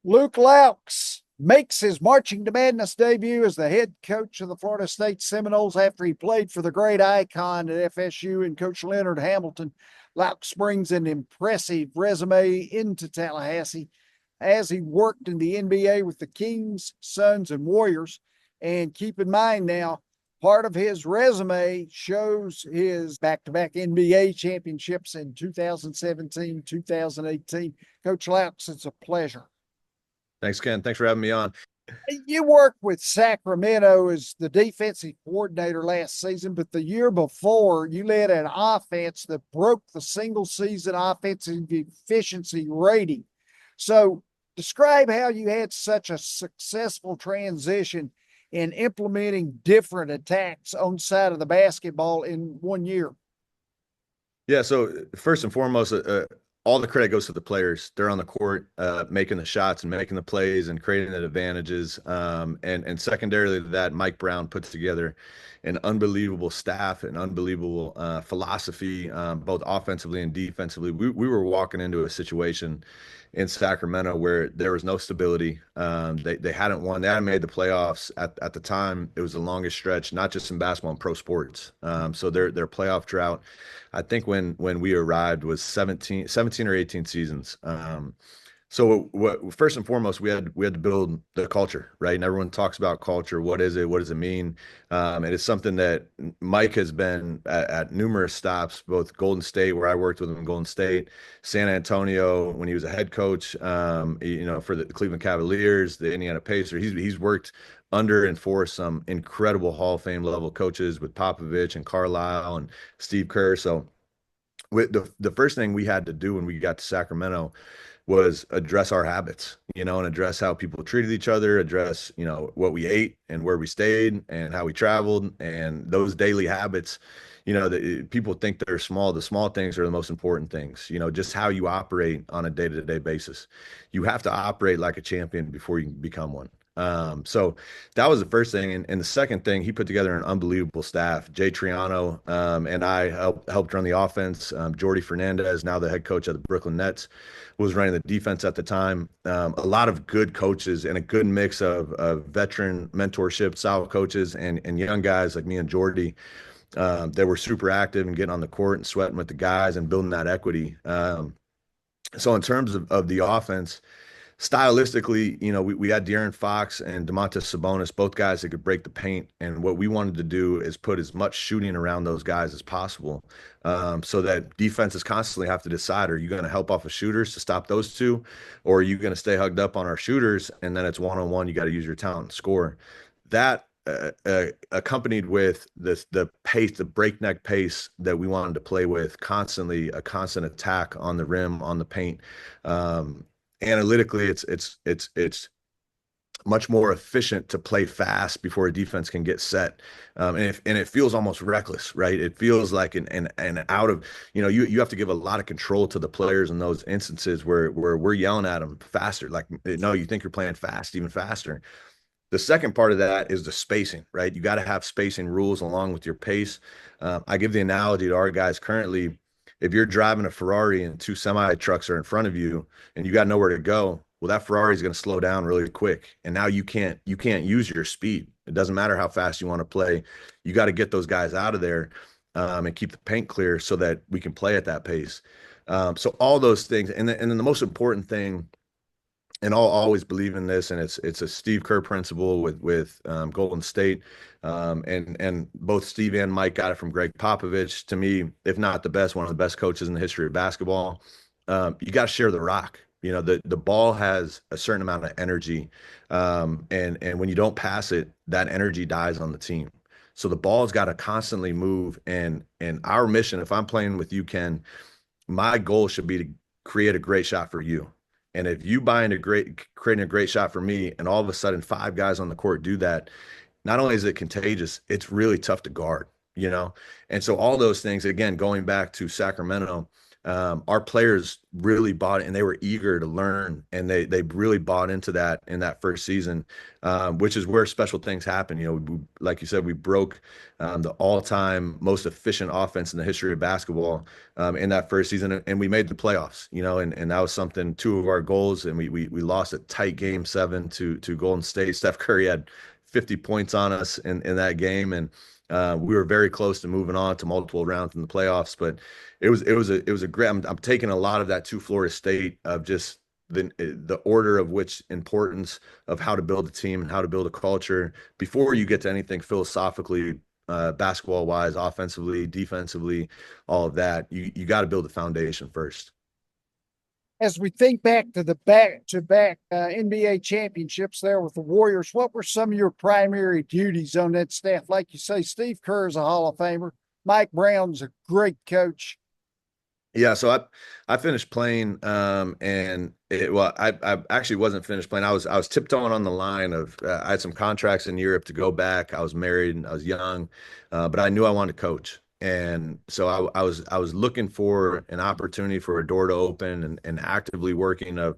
Luke Loucks makes his Marching to Madness debut as the head coach of the Florida State Seminoles after he played for the great icon at FSU and Coach Leonard Hamilton. Loucks brings an impressive resume into Tallahassee as he worked in the NBA with the Kings, Suns, and Warriors. And keep in mind now, part of his resume shows his back-to-back NBA championships in 2017, 2018. Coach Loucks, it's a pleasure. Thanks, Ken. Thanks for having me on. You worked with Sacramento as the defensive coordinator last season, but the year before you led an offense that broke the single season offensive efficiency rating. So describe how you had such a successful transition in implementing different attacks on side of the basketball in 1 year. Yeah, so first and foremost, all the credit goes to the players. They're on the court, making the shots and making the plays and creating the advantages. And secondarily to that, Mike Brown put together an unbelievable staff, an unbelievable philosophy, both offensively and defensively. We were walking into a situation in Sacramento where there was no stability. They hadn't won. They hadn't made the playoffs at the time. It was the longest stretch, not just in basketball and pro sports. So their playoff drought, I think when we arrived was 17 or 18 seasons. So first and foremost, we had to build the culture, right? And everyone talks about culture. What is it? What does it mean? And it's something that Mike has been at numerous stops, both Golden State, where I worked with him in Golden State, San Antonio when he was a head coach, for the Cleveland Cavaliers, the Indiana Pacers. He's worked under and for some incredible Hall of Fame level coaches with Popovich and Carlisle and Steve Kerr. So the first thing we had to do when we got to Sacramento was address our habits, and address how people treated each other, address, what we ate and where we stayed and how we traveled and those daily habits, that people think they're small. The small things are the most important things, just how you operate on a day-to-day basis. You have to operate like a champion before you can become one. So that was the first thing. And the second thing, he put together an unbelievable staff. Jay Triano and I helped run the offense. Jordy Fernandez, now the head coach of the Brooklyn Nets, was running the defense at the time. A lot of good coaches and a good mix of veteran mentorship style coaches and young guys like me and Jordy that were super active and getting on the court and sweating with the guys and building that equity. So in terms of the offense, stylistically, we had De'Aaron Fox and Domantas Sabonis, both guys that could break the paint. And what we wanted to do is put as much shooting around those guys as possible, so that defenses constantly have to decide, are you going to help off of shooters to stop those two, or are you going to stay hugged up on our shooters? And then it's one-on-one, you got to use your talent and score. That accompanied with the pace, the breakneck pace that we wanted to play with, constantly a constant attack on the rim, on the paint. Analytically, it's much more efficient to play fast before a defense can get set, and it feels almost reckless, right? It feels like an out of, you have to give a lot of control to the players in those instances where we're yelling at them faster, like, no, you think you're playing fast, even faster. The second part of that is the spacing, right? You got to have spacing rules along with your pace. I give the analogy to our guys currently. If you're driving a Ferrari and two semi trucks are in front of you and you got nowhere to go, well, that Ferrari is going to slow down really quick. And now you can't use your speed. It doesn't matter how fast you want to play. You got to get those guys out of there and keep the paint clear so that we can play at that pace. So all those things. And then the most important thing, and I'll always believe in this, and it's a Steve Kerr principle with Golden State, and both Steve and Mike got it from Greg Popovich. To me, if not the best, one of the best coaches in the history of basketball. You got to share the rock. The ball has a certain amount of energy, and when you don't pass it, that energy dies on the team. So the ball's got to constantly move, and our mission, if I'm playing with you, Ken, my goal should be to create a great shot for you. And if you creating a great shot for me, and all of a sudden 5 guys on the court do that, not only is it contagious, it's really tough to guard, And so all those things, again, going back to Sacramento, our players really bought it and they were eager to learn, and they really bought into that in that first season, which is where special things happen. Like you said, we broke the all-time most efficient offense in the history of basketball in that first season, and we made the playoffs. And that was something, two of our goals, and we lost a tight game 7 to Golden State. Steph Curry had 50 points on us in that game, and we were very close to moving on to multiple rounds in the playoffs. But it was a great. I'm taking a lot of that to Florida State, of just the order of which importance of how to build a team and how to build a culture before you get to anything philosophically, basketball wise, offensively, defensively, all of that. You got to build the foundation first. As we think back to the back-to-back NBA championships there with the Warriors, what were some of your primary duties on that staff? Like you say, Steve Kerr is a Hall of Famer. Mike Brown's a great coach. Yeah, so I finished playing, and I actually wasn't finished playing. I was tiptoeing on the line of, I had some contracts in Europe to go back. I was married and I was young, but I knew I wanted to coach, and so I was looking for an opportunity for a door to open, and actively working of,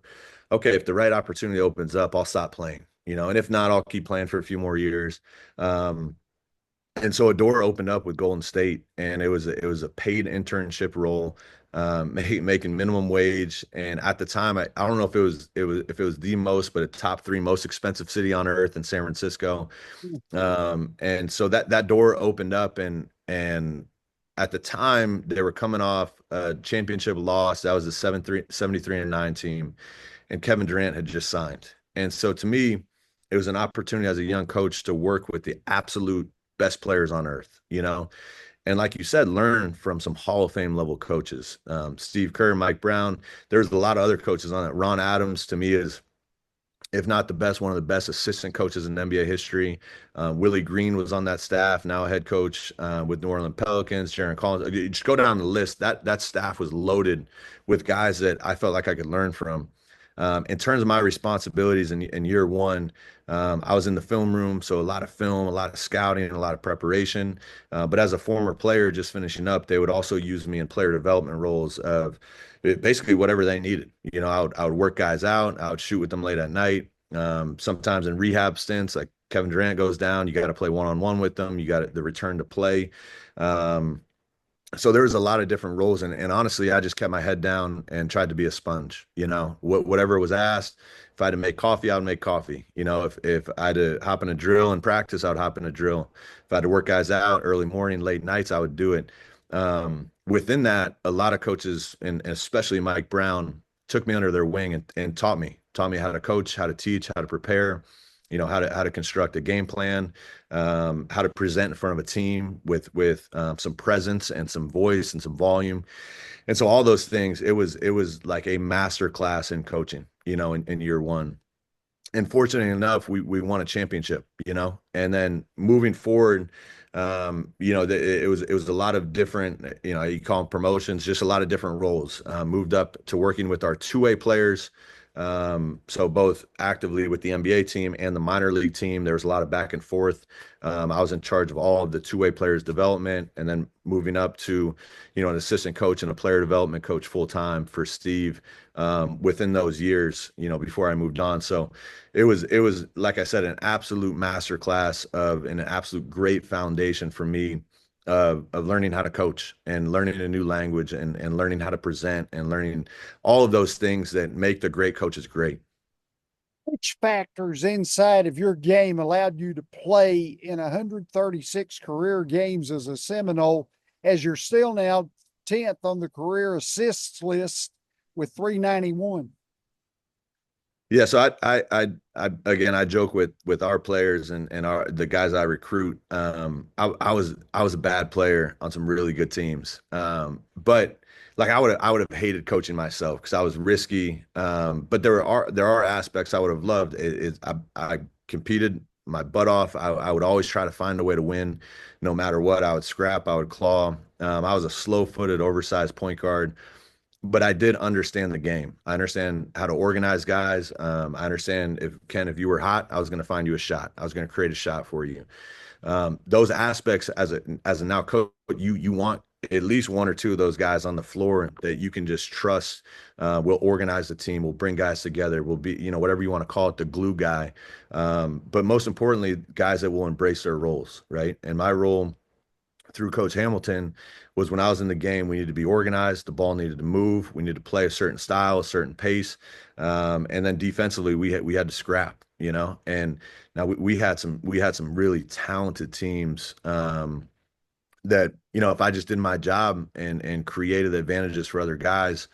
okay, if the right opportunity opens up, I'll stop playing, and if not, I'll keep playing for a few more years. And so a door opened up with Golden State, and it was a paid internship role, making minimum wage. And at the time, I don't know if it was the most, but a top 3 most expensive city on earth in San Francisco. And so that door opened up, and at the time they were coming off a championship loss. That was the 73-9 team, and Kevin Durant had just signed. And so to me, it was an opportunity as a young coach to work with the absolute best players on earth. And like you said, learn from some Hall of Fame level coaches, Steve Kerr, Mike Brown. There's a lot of other coaches on it. Ron Adams, to me, is, if not the best, one of the best assistant coaches in NBA history. Willie Green was on that staff, now a head coach with New Orleans Pelicans. Jaron Collins. You just go down the list. That staff was loaded with guys that I felt like I could learn from. In terms of my responsibilities in year one, I was in the film room, so a lot of film, a lot of scouting, a lot of preparation. But as a former player just finishing up, they would also use me in player development roles of basically whatever they needed. I would work guys out. I would shoot with them late at night. Sometimes in rehab stints, like Kevin Durant goes down, you got to play one-on-one with them. You got the return to play. So there was a lot of different roles, and honestly, I just kept my head down and tried to be a sponge. Whatever was asked. If I had to make coffee, I would make coffee. If I had to hop in a drill and practice, I would hop in a drill. If I had to work guys out early morning, late nights, I would do it. Within that, a lot of coaches, and especially Mike Brown, took me under their wing and taught me how to coach, how to teach, how to prepare, how to construct a game plan, how to present in front of a team with some presence and some voice and some volume. And so all those things, it was like a master class in coaching, in year one. And fortunately enough, we won a championship. And then moving forward, it was a lot of different, you call them promotions, just a lot of different roles. Moved up to working with our two-way players. So both actively with the NBA team and the minor league team, there was a lot of back and forth. I was in charge of all of the two-way players development, and then moving up to, an assistant coach and a player development coach full time for Steve, within those years, before I moved on. So it was, like I said, an absolute masterclass of an absolute great foundation for me of learning how to coach and learning a new language and learning how to present and learning all of those things that make the great coaches great. Which factors inside of your game allowed you to play in 136 career games as a Seminole, as you're still now 10th on the career assists list with 391? Yeah, so I again, I joke with our players and the guys I recruit. I was a bad player on some really good teams, but like I would have hated coaching myself because I was risky. But there are aspects I would have loved. I competed my butt off. I would always try to find a way to win, no matter what. I would scrap. I would claw. I was a slow-footed, oversized point guard, but I did understand the game. I understand how to organize guys. I understand, if you were hot, I was going to find you a shot. I was going to create a shot for you. Those aspects as a now coach, you want at least one or two of those guys on the floor that you can just trust will organize the team, will bring guys together, will be, whatever you want to call it, the glue guy. But most importantly, guys that will embrace their roles, right? And my role through Coach Hamilton was when I was in the game, we needed to be organized. The ball needed to move. We needed to play a certain style, a certain pace. And then defensively, we had to scrap, and now we had some really talented teams that, if I just did my job and created advantages for other guys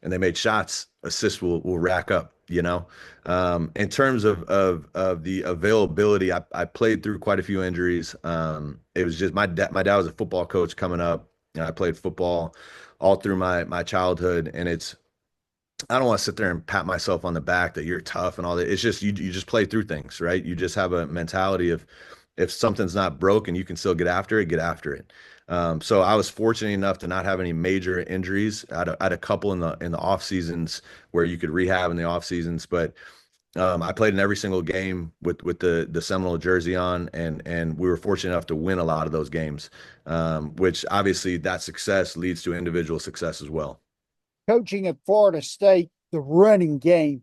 and they made shots, assists will rack up, In terms of the availability, I played through quite a few injuries. It was just my dad was a football coach coming up. I played football all through my childhood, and I don't want to sit there and pat myself on the back that you're tough and all that. It's just you just play through things, right? You just have a mentality of if something's not broken, you can still get after it, get after it. So I was fortunate enough to not have any major injuries. I had a couple in the off seasons where you could rehab in the off seasons, but I played in every single game with the Seminole jersey on, and we were fortunate enough to win a lot of those games, which obviously that success leads to individual success as well. Coaching at Florida State, the running game,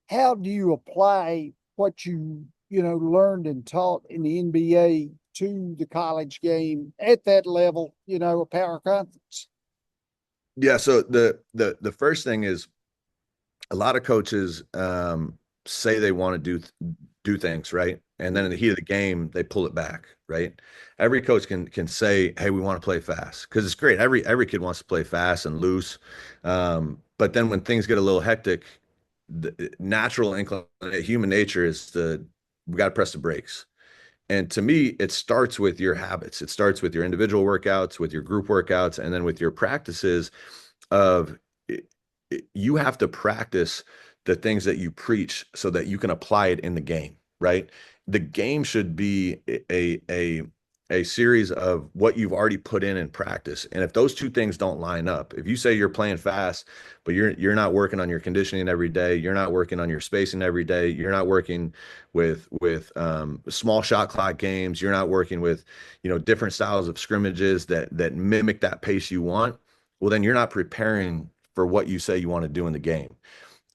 how do you apply what you learned and taught in the NBA to the college game at that level, a power conference? Yeah, so the first thing is a lot of coaches say they want to do things, right? And then in the heat of the game, they pull it back, right? Every coach can say, "Hey, we want to play fast," because it's great. Every kid wants to play fast and loose. But then when things get a little hectic, the natural human nature is we got to press the brakes. And to me, it starts with your habits. It starts with your individual workouts, with your group workouts, and then with your practices of you have to practice the things that you preach so that you can apply it in the game, right? The game should be a series of what you've already put in practice. And if those two things don't line up, if you say you're playing fast, but you're not working on your conditioning every day, you're not working on your spacing every day, you're not working with small shot clock games, you're not working with different styles of scrimmages that mimic that pace you want, well, then you're not preparing for what you say you want to do in the game.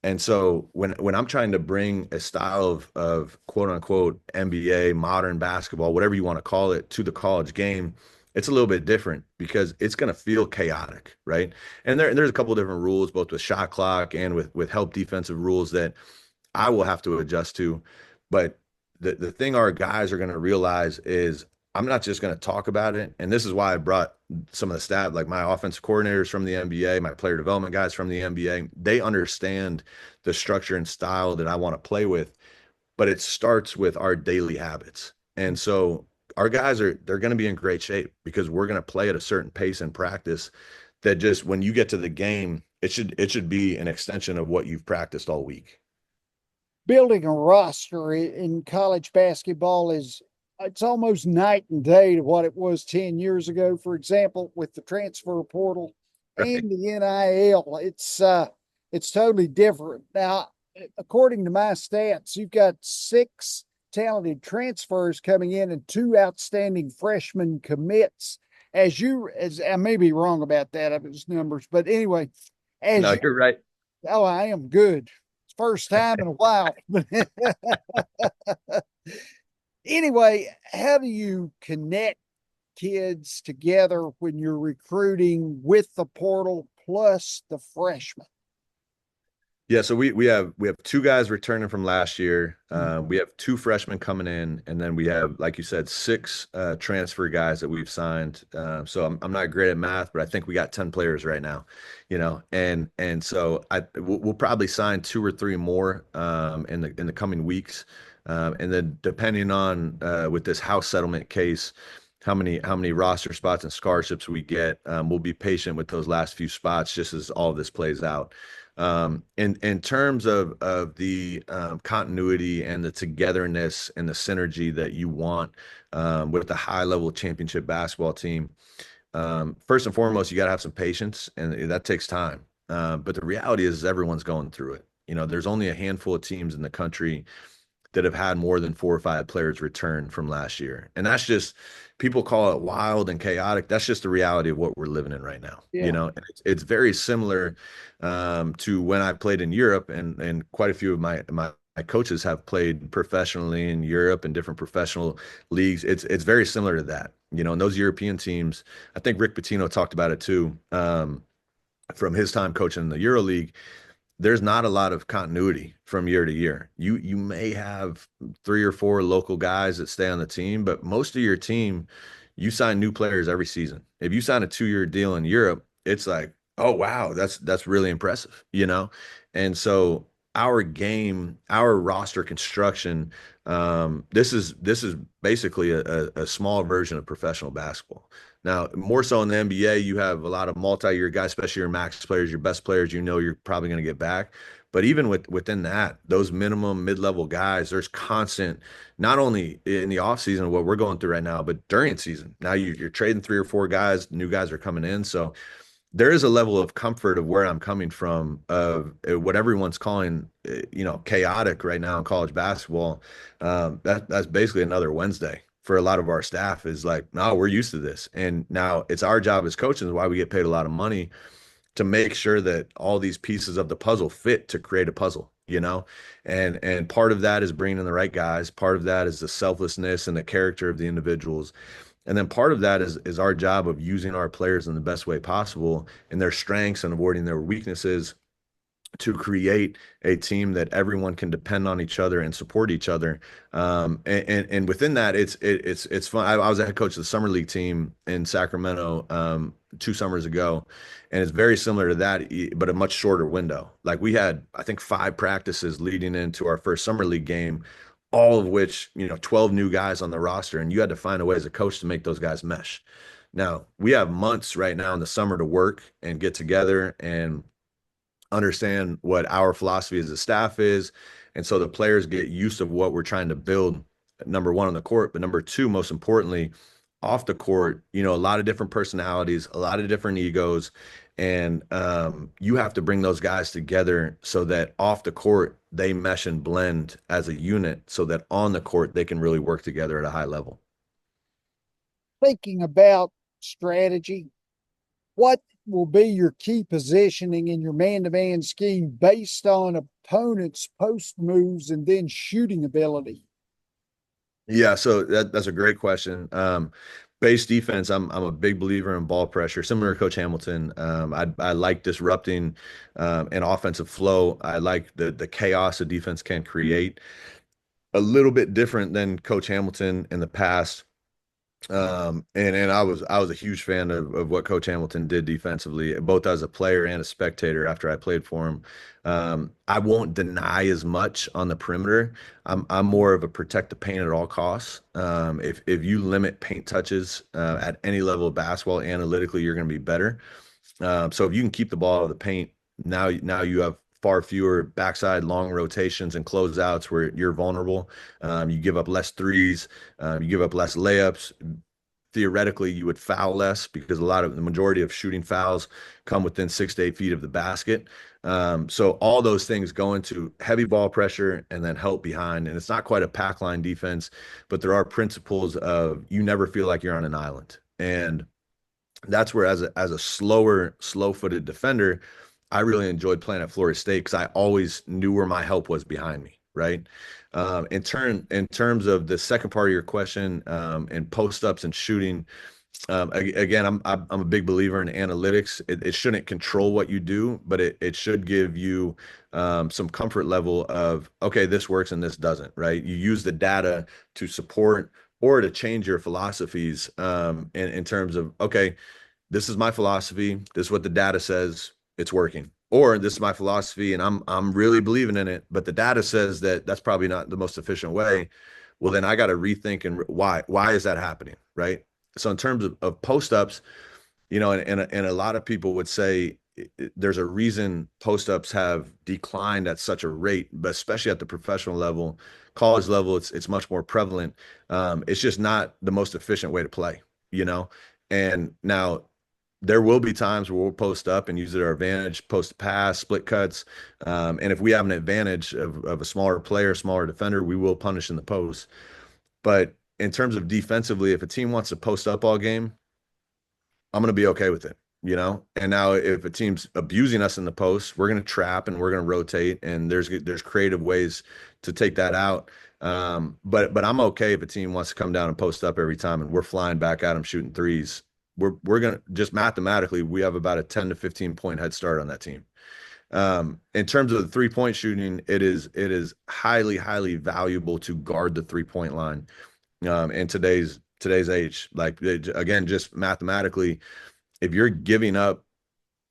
And so when I'm trying to bring a style of quote unquote NBA, modern basketball, whatever you want to call it, to the college game, it's a little bit different because it's going to feel chaotic, right? And there's a couple of different rules, both with shot clock and with help defensive rules that I will have to adjust to. But the thing our guys are going to realize is I'm not just going to talk about it. And this is why I brought some of the staff, like my offensive coordinators from the NBA, my player development guys from the NBA. They understand the structure and style that I want to play with, but it starts with our daily habits. And so our guys they're going to be in great shape because we're going to play at a certain pace in practice that just when you get to the game, it should be an extension of what you've practiced all week. Building a roster in college basketball it's almost night and day to what it was 10 years ago. For example, with the transfer portal Right. and the NIL, it's totally different. Now, according to my stats, you've got 6 talented transfers coming in and 2 outstanding freshman commits. As I may be wrong about that of his numbers, but anyway, No, as you're right. oh, I am good. First time in a while. Anyway, how do you connect kids together when you're recruiting with the portal plus the freshmen? Yeah, so we have 2 guys returning from last year. We have 2 freshmen coming in, and then we have, like you said, 6 transfer guys that we've signed. So I'm not great at math, but I think we got 10 players right now, and so we'll probably sign 2 or 3 more in the coming weeks, and then depending on with this house settlement case. How many roster spots and scholarships we get? We'll be patient with those last few spots just as all of this plays out. In terms of the continuity and the togetherness and the synergy that you want with a high level championship basketball team, first and foremost, you got to have some patience, and that takes time. But the reality is everyone's going through it. There's only a handful of teams in the country that have had more than 4 or 5 players return from last year. And that's just, people call it wild and chaotic. That's just the reality of what we're living in right now. Yeah. And it's very similar to when I played in Europe, and quite a few of my coaches have played professionally in Europe and different professional leagues. It's very similar to that. And those European teams, I think Rick Pitino talked about it too, from his time coaching in the Euro League. There's not a lot of continuity from year to year. You may have 3 or 4 local guys that stay on the team, but most of your team, you sign new players every season. If you sign a 2-year deal in Europe, it's like, oh wow, that's really impressive. And so our game, our roster construction, this is basically a small version of professional basketball. Now, more so in the NBA, you have a lot of multi-year guys, especially your max players, your best players, you're probably going to get back. But even within that, those minimum mid-level guys, there's constant, not only in the offseason, what we're going through right now, but during season. Now you're trading 3 or 4 guys, new guys are coming in. So there is a level of comfort of where I'm coming from, of what everyone's calling, chaotic right now in college basketball. That's basically another Wednesday for a lot of our staff. Is like, no, we're used to this. And now it's our job as coaches, why we get paid a lot of money, to make sure that all these pieces of the puzzle fit to create a puzzle. And part of that is bringing in the right guys. Part of that is the selflessness and the character of the individuals. And then part of that is our job of using our players in the best way possible, and their strengths and avoiding their weaknesses, to create a team that everyone can depend on each other and support each other. And within that, it's fun. I was a head coach of the summer league team in Sacramento 2 summers ago, and it's very similar to that, but a much shorter window. Like, we had, I think, 5 practices leading into our first summer league game, all of which, 12 new guys on the roster, and you had to find a way as a coach to make those guys mesh. Now, we have months right now in the summer to work and get together and understand what our philosophy as a staff is. And so the players get used to what we're trying to build, number one, on the court, but number two, most importantly, off the court. A lot of different personalities, a lot of different egos. And you have to bring those guys together so that off the court, they mesh and blend as a unit, so that on the court, they can really work together at a high level. Thinking about strategy, what will be your key positioning in your man-to-man scheme based on opponents' post moves and then shooting ability? Yeah, so that's a great question. Base defense, I'm a big believer in ball pressure, similar to Coach Hamilton. I like disrupting an offensive flow. I like the chaos a defense can create. A little bit different than Coach Hamilton in the past. And I was a huge fan of what Coach Hamilton did defensively, both as a player and a spectator after I played for him. I won't deny as much on the perimeter. I'm more of a protect the paint at all costs. If you limit paint touches at any level of basketball, analytically, you're going to be better. So if you can keep the ball out of the paint, now you have far fewer backside long rotations and closeouts where you're vulnerable. You give up less threes, you give up less layups. Theoretically, you would foul less, because the majority of shooting fouls come within 6 to 8 feet of the basket. So all those things go into heavy ball pressure and then help behind. And it's not quite a pack line defense, but there are principles of, you never feel like you're on an island. And that's where, as a slow-footed defender, I really enjoyed playing at Florida State, because I always knew where my help was behind me, right? In terms of the second part of your question, and post ups and shooting, again, I'm a big believer in analytics. It shouldn't control what you do, but it should give you some comfort level of, okay, this works and this doesn't, right? You use the data to support or to change your philosophies, in terms of, okay, this is my philosophy. This is what the data says. It's working. Or this is my philosophy and I'm really believing in it, but the data says that that's probably not the most efficient way. Well, then I got to rethink, and why is that happening, right? So in terms of post ups, and a lot of people would say there's a reason post ups have declined at such a rate, but especially at the professional level, college level, it's much more prevalent. It's just not the most efficient way to play, you know. And now, there will be times where we'll post up and use it to our advantage, post pass, split cuts. And if we have an advantage of a smaller player, smaller defender, we will punish in the post. But in terms of defensively, if a team wants to post up all game, I'm going to be okay with it, you know? And now if a team's abusing us in the post, we're going to trap and we're going to rotate, and there's creative ways to take that out. But I'm okay if a team wants to come down and post up every time and we're flying back at them shooting threes. We're going to just mathematically, we have about a 10 to 15 point head start on that team. In terms of the 3-point shooting, it is highly valuable to guard the 3-point line. In today's age, like again, just mathematically, if you're giving up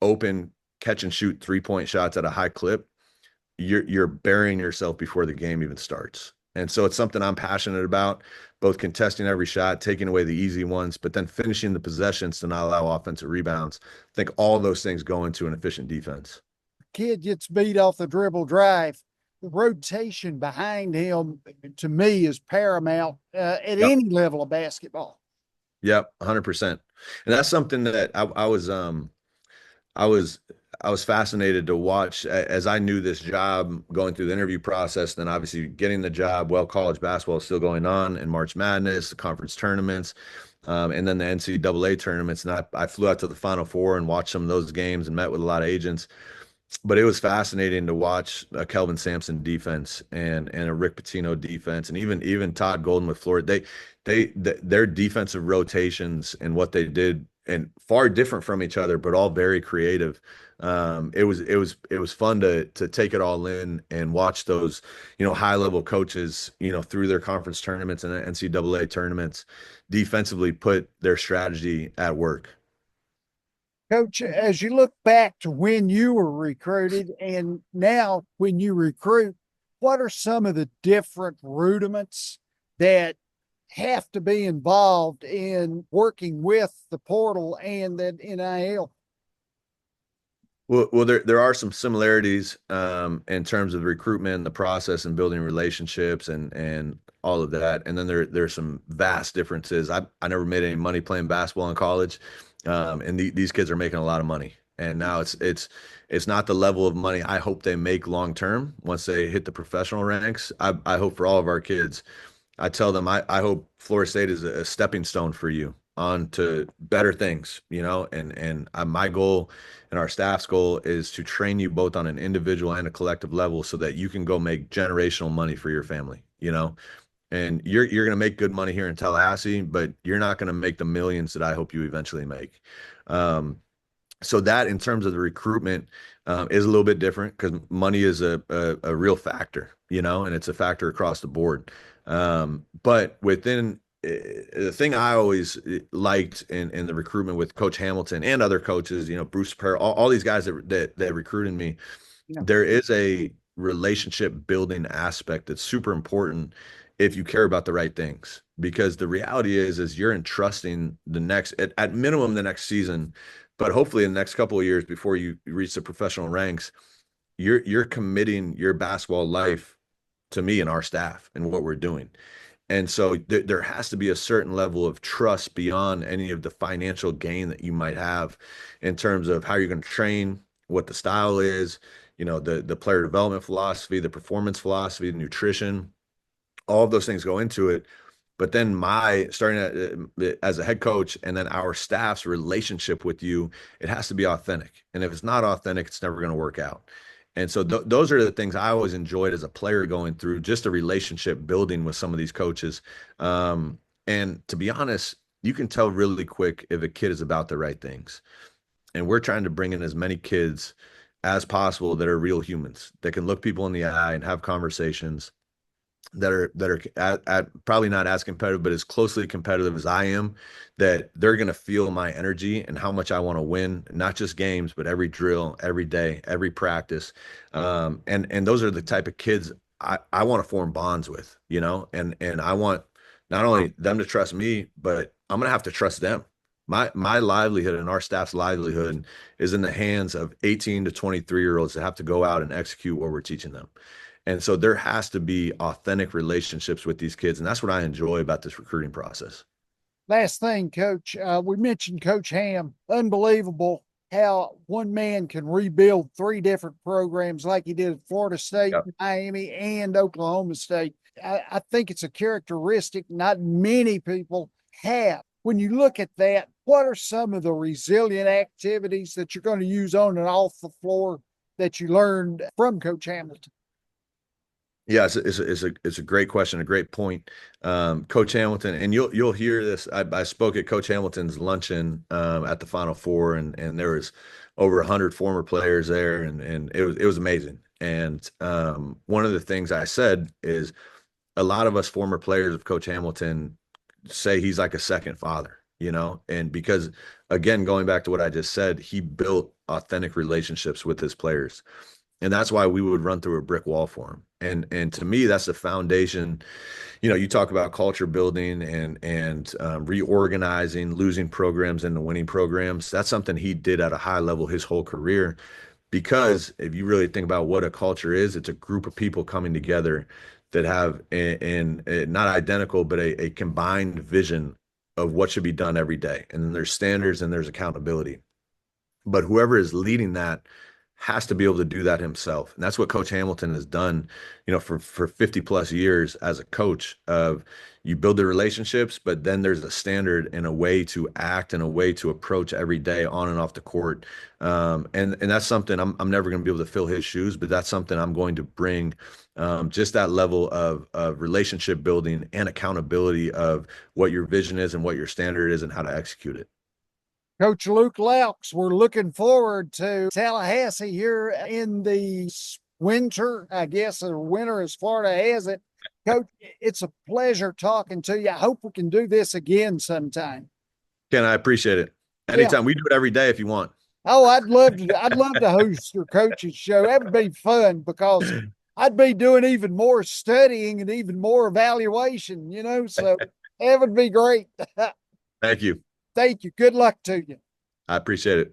open catch and shoot 3-point shots at a high clip, you're burying yourself before the game even starts. And so it's something I'm passionate about, both contesting every shot, taking away the easy ones, but then finishing the possessions to not allow offensive rebounds. I think all those things go into an efficient defense. Kid gets beat off the dribble drive. The rotation behind him, to me, is paramount at Yep. any level of basketball. Yep. 100%. And that's something that I was I was fascinated to watch as I knew this job going through the interview process, then obviously getting the job while college basketball is still going on, and March Madness, the conference tournaments, and then the NCAA tournaments. And I flew out to the Final Four and watched some of those games and met with a lot of agents. But it was fascinating to watch a Kelvin Sampson defense and a Rick Pitino defense, and even Todd Golden with Florida. Their defensive rotations and what they did, and far different from each other, but all very creative. It was fun to take it all in and watch those, high level coaches, through their conference tournaments and NCAA tournaments, defensively put their strategy at work. Coach, as you look back to when you were recruited and now when you recruit, what are some of the different rudiments that have to be involved in working with the portal and that NIL? Well, there are some similarities in terms of recruitment and the process and building relationships and all of that. And then there's some vast differences. I never made any money playing basketball in college, and these kids are making a lot of money. And now it's not the level of money I hope they make long term once they hit the professional ranks. I hope for all of our kids. I tell them I hope Florida State is a stepping stone for you on to better things, and my goal and our staff's goal is to train you both on an individual and a collective level so that you can go make generational money for your family, and you're going to make good money here in Tallahassee, but you're not going to make the millions that I hope you eventually make. So that in terms of the recruitment is a little bit different because money is a real factor, and it's a factor across the board. But within the thing I always liked in the recruitment with Coach Hamilton and other coaches, Bruce Perry, all these guys that recruited me, Yeah. there is a relationship building aspect that's super important if you care about the right things. Because the reality is you're entrusting the next, at minimum, the next season, but hopefully in the next couple of years before you reach the professional ranks, you're committing your basketball life to me and our staff and what we're doing. And so there has to be a certain level of trust beyond any of the financial gain that you might have in terms of how you're going to train, what the style is, the player development philosophy, the performance philosophy, the nutrition, all of those things go into it. But then as a head coach and then our staff's relationship with you, it has to be authentic. And if it's not authentic, it's never going to work out. And so those are the things I always enjoyed as a player going through, just a relationship building with some of these coaches. And to be honest, you can tell really quick if a kid is about the right things. And we're trying to bring in as many kids as possible that are real humans, that can look people in the eye and have conversations that are at probably not as competitive, but as closely competitive as I am, that they're going to feel my energy and how much I want to win, not just games, but every drill, every day, every practice. And those are the type of kids I want to form bonds with, and I want not only them to trust me, but I'm going to have to trust them. My livelihood and our staff's livelihood is in the hands of 18 to 23-year-olds that have to go out and execute what we're teaching them. And so there has to be authentic relationships with these kids. And that's what I enjoy about this recruiting process. Last thing, Coach, we mentioned Coach Ham. Unbelievable how one man can rebuild three different programs like he did at Florida State, Yep. Miami, and Oklahoma State. I think it's a characteristic not many people have. When you look at that, what are some of the resilient activities that you're going to use on and off the floor that you learned from Coach Hamilton? Yeah, it's a great question, a great point. Coach Hamilton, and you'll hear this. I spoke at Coach Hamilton's luncheon at the Final Four, and there was over 100 former players there, and it was amazing. And one of the things I said is a lot of us former players of Coach Hamilton say he's like a second father, and because again, going back to what I just said, he built authentic relationships with his players. And that's why we would run through a brick wall for him. And to me, that's the foundation. You talk about culture building and reorganizing, losing programs into winning programs. That's something he did at a high level his whole career. Because if you really think about what a culture is, it's a group of people coming together that have not identical, but a combined vision of what should be done every day. And then there's standards and there's accountability. But whoever is leading that has to be able to do that himself. And that's what Coach Hamilton has done, for 50 plus years as a coach of you build the relationships, but then there's a standard and a way to act and a way to approach every day on and off the court. And that's something I'm never going to be able to fill his shoes, but that's something I'm going to bring, just that level of relationship building and accountability of what your vision is and what your standard is and how to execute it. Coach Luke Loucks, we're looking forward to Tallahassee here in the winter, I guess, or winter as Florida has it. Coach, it's a pleasure talking to you. I hope we can do this again sometime. Ken, I appreciate it. Yeah. Anytime. We do it every day if you want. Oh, I'd love to host your coach's show. That would be fun because I'd be doing even more studying and even more evaluation, so that would be great. Thank you. Thank you. Good luck to you. I appreciate it.